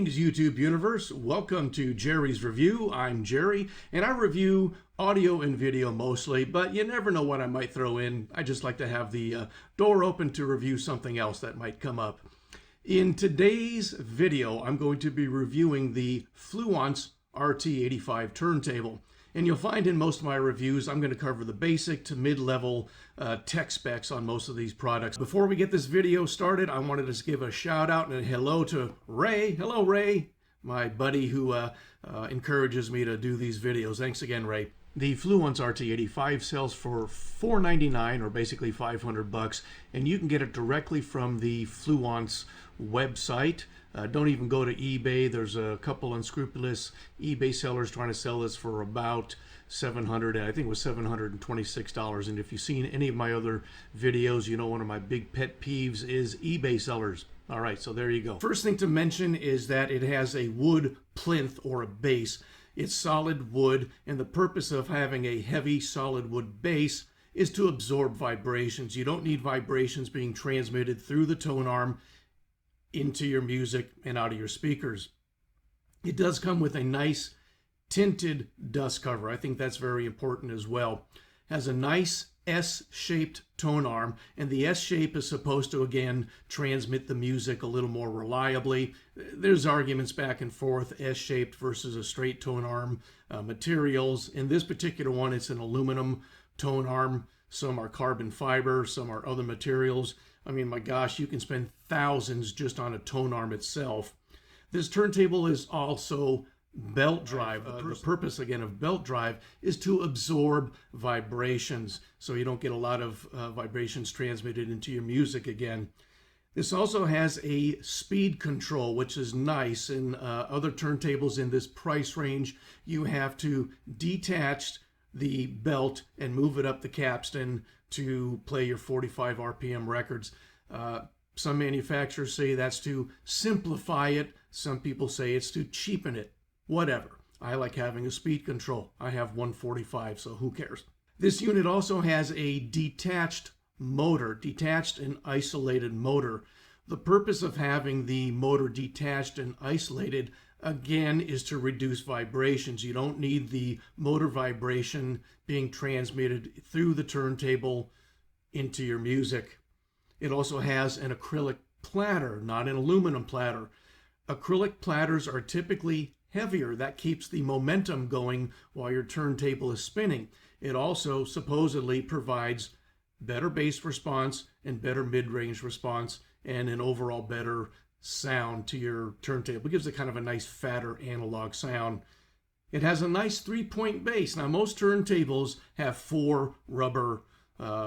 Greetings, YouTube universe. Welcome to Jerry's Review. I'm Jerry, and I review audio and video mostly, but you never know what I might throw in. I just like to have the door open to review something else that might come up. In today's video, I'm going to be reviewing the Fluance RT85 Turntable. And you'll find in most of my reviews, I'm going to cover the basic to mid-level tech specs on most of these products. Before we get this video started, I wanted to give a shout out and a hello to Ray. Hello, Ray, my buddy who encourages me to do these videos. Thanks again, Ray. The Fluance RT85 sells for $4.99 or basically $500, and you can get it directly from the Fluance website. Don't even go to eBay. There's a couple unscrupulous eBay sellers trying to sell this for about $700, I think it was $726. And if you've seen any of my other videos, you know one of my big pet peeves is eBay sellers. All right, so there you go. First thing to mention is that it has a wood plinth or a base. It's solid wood, and the purpose of having a heavy solid wood base is to absorb vibrations. You don't need vibrations being transmitted through the tone arm into your music and out of your speakers. It does come with a nice tinted dust cover. I think that's very important as well. Has a nice S-shaped tone arm, and the S shape is supposed to again transmit the music a little more reliably. There's arguments back and forth, S-shaped versus a straight tone arm materials. In this particular one, it's an aluminum tone arm. Some are carbon fiber, some are other materials. I mean, my gosh, you can spend thousands just on a tone arm itself. This turntable is also belt drive. The purpose, again, of belt drive is to absorb vibrations, so you don't get a lot of vibrations transmitted into your music again. This also has a speed control, which is nice. In other turntables in this price range, you have to detach the belt and move it up the capstan to play your 45 RPM records. Some manufacturers say that's to simplify it. Some people say it's to cheapen it. Whatever. I like having a speed control. I have 145, so who cares? This unit also has a detached motor, detached and isolated motor. The purpose of having the motor detached and isolated, again, is to reduce vibrations. You don't need the motor vibration being transmitted through the turntable into your music. It also has an acrylic platter, not an aluminum platter. Acrylic platters are typically heavier. That keeps the momentum going while your turntable is spinning. It also supposedly provides better bass response and better mid-range response and an overall better sound to your turntable. It gives it kind of a nice fatter analog sound. It has a nice 3-point bass. Now, most turntables have 4 rubber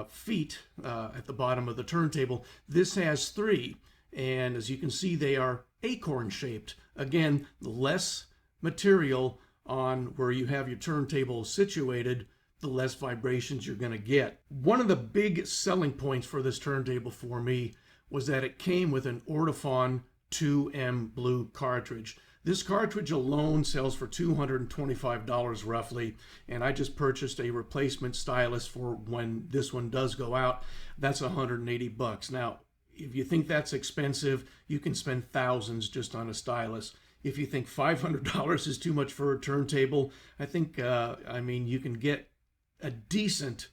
feet at the bottom of the turntable. This has 3, and as you can see, they are acorn shaped. Again, less material on where you have your turntable situated, the less vibrations you're going to get. One of the big selling points for this turntable for me was that it came with an Ortofon 2M blue cartridge. This cartridge alone sells for $225 roughly, and I just purchased a replacement stylus for when this one does go out. That's $180. Now, if you think that's expensive, you can spend thousands just on a stylus. If you think $500 is too much for a turntable, I think, I mean, you can get a decent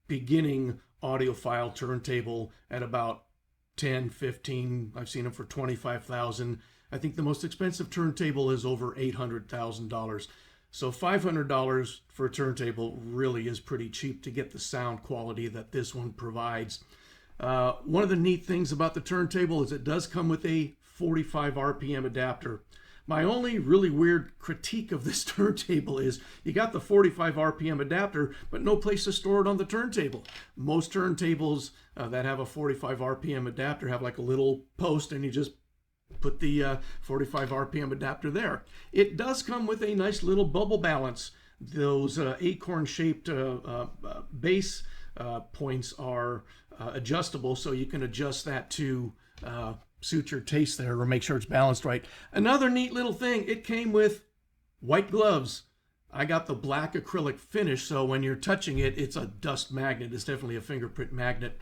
beginning audiophile turntable at about 10, 15. I've seen them for $25,000. I think the most expensive turntable is over $800,000. So $500 for a turntable really is pretty cheap to get the sound quality that this one provides. One of the neat things about the turntable is it does come with a 45 RPM adapter. My only really weird critique of this turntable is you got the 45 RPM adapter, but no place to store it on the turntable. Most turntables that have a 45 RPM adapter have like a little post, and you just put the 45 RPM adapter there. It does come with a nice little bubble balance. Those acorn-shaped bass points are adjustable, so you can adjust that to suit your taste there or make sure it's balanced right. Another neat little thing, it came with white gloves. I got the black acrylic finish, so when you're touching it, it's a dust magnet. It's definitely a fingerprint magnet.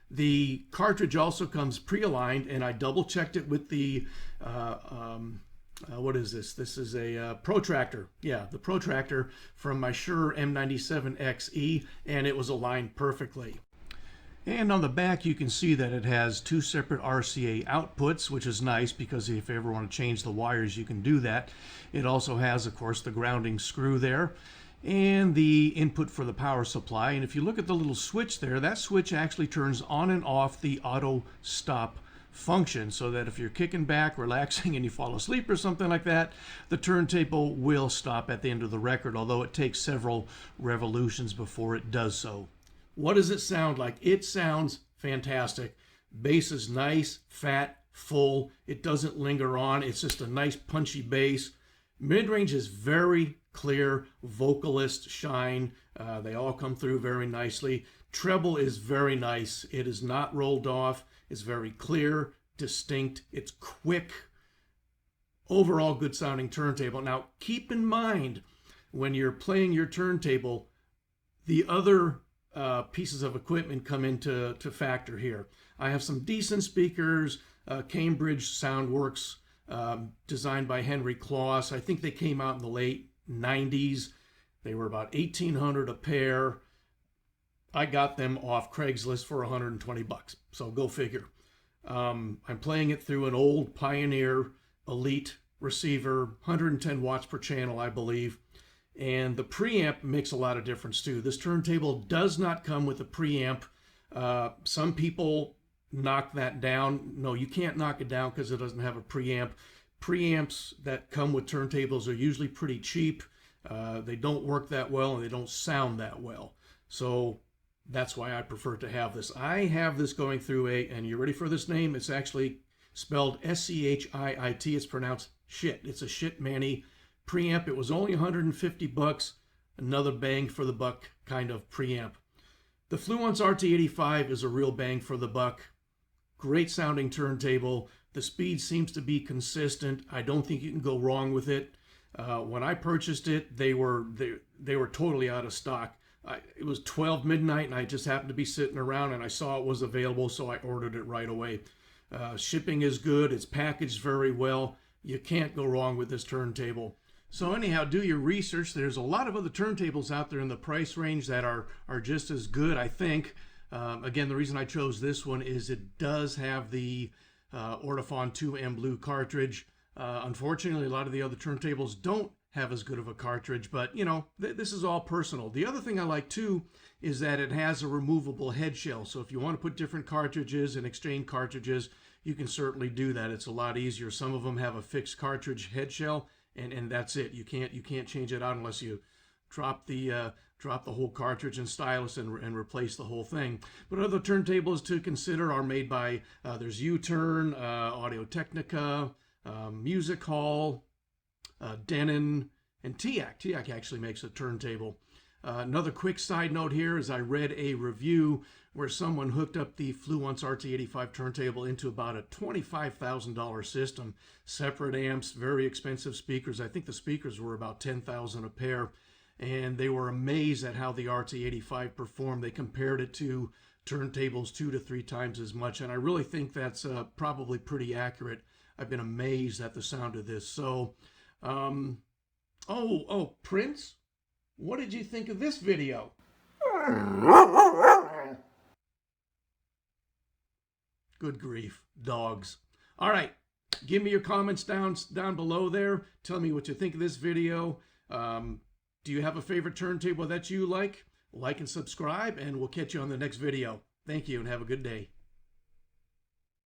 The cartridge also comes pre-aligned, and I double checked it with the what is this? This is a protractor. Yeah, the protractor from my Shure M97XE, and it was aligned perfectly. And on the back you can see that it has two separate RCA outputs, which is nice because if you ever want to change the wires you can do that. It also has, of course, the grounding screw there and the input for the power supply. And if you look at the little switch there, that switch actually turns on and off the auto stop function, so that if you're kicking back, relaxing, and you fall asleep or something like that, the turntable will stop at the end of the record, although it takes several revolutions before it does so. What does it sound like? It sounds fantastic. Bass is nice, fat, full. It doesn't linger on. It's just a nice punchy bass. Mid-range is very clear, vocalist shine. They all come through very nicely. Treble is very nice. It is not rolled off. It's very clear, distinct. It's quick. Overall good sounding turntable. Now keep in mind when you're playing your turntable, the other pieces of equipment come into factor here. I have some decent speakers, Cambridge Soundworks, designed by Henry Kloss. I think they came out in the late 90s. They were about $1,800 a pair. I got them off Craigslist for 120 bucks. So go figure. I'm playing it through an old Pioneer Elite receiver, 110 watts per channel, I believe. And the preamp makes a lot of difference too. This turntable does not come with a preamp. Some people knock that down. No, you can't knock it down because it doesn't have a preamp. Preamps that come with turntables are usually pretty cheap. They don't work that well and they don't sound that well. So that's why I prefer to have this. I have this going through and you ready for this name? It's actually spelled S-C-H-I-I-T. It's pronounced shit. It's a shit Manny preamp. It was only 150 bucks. Another bang for the buck kind of preamp. The Fluance RT85 is a real bang for the buck. Great sounding turntable. The speed seems to be consistent. I don't think you can go wrong with it. When I purchased it, they were totally out of stock. It was 12 midnight and I just happened to be sitting around and I saw it was available, so I ordered it right away. Shipping is good. It's packaged very well. You can't go wrong with this turntable. So anyhow, do your research. There's a lot of other turntables out there in the price range that are just as good, I think. Again, the reason I chose this one is it does have the Ortofon 2M Blue cartridge. Unfortunately, a lot of the other turntables don't have as good of a cartridge, but you know, this is all personal. The other thing I like too is that it has a removable head shell. So if you want to put different cartridges and exchange cartridges, you can certainly do that. It's a lot easier. Some of them have a fixed cartridge head shell, and that's it. You can't change it out unless you drop the whole cartridge and stylus and replace the whole thing. But other turntables to consider are made by there's U-Turn, Audio-Technica, Music Hall, Denon, and TIAC. TIAC actually makes a turntable. Another quick side note here is I read a review where someone hooked up the Fluance RT85 turntable into about a $25,000 system. Separate amps, very expensive speakers. I think the speakers were about $10,000 a pair. And they were amazed at how the RT85 performed. They compared it to turntables 2 to 3 times as much. And I really think that's probably pretty accurate. I've been amazed at the sound of this. So, Prince, what did you think of this video? Good grief, dogs. All right, give me your comments down below there. Tell me what you think of this video. Do you have a favorite turntable that you like? Like and subscribe, and we'll catch you on the next video. Thank you, and have a good day.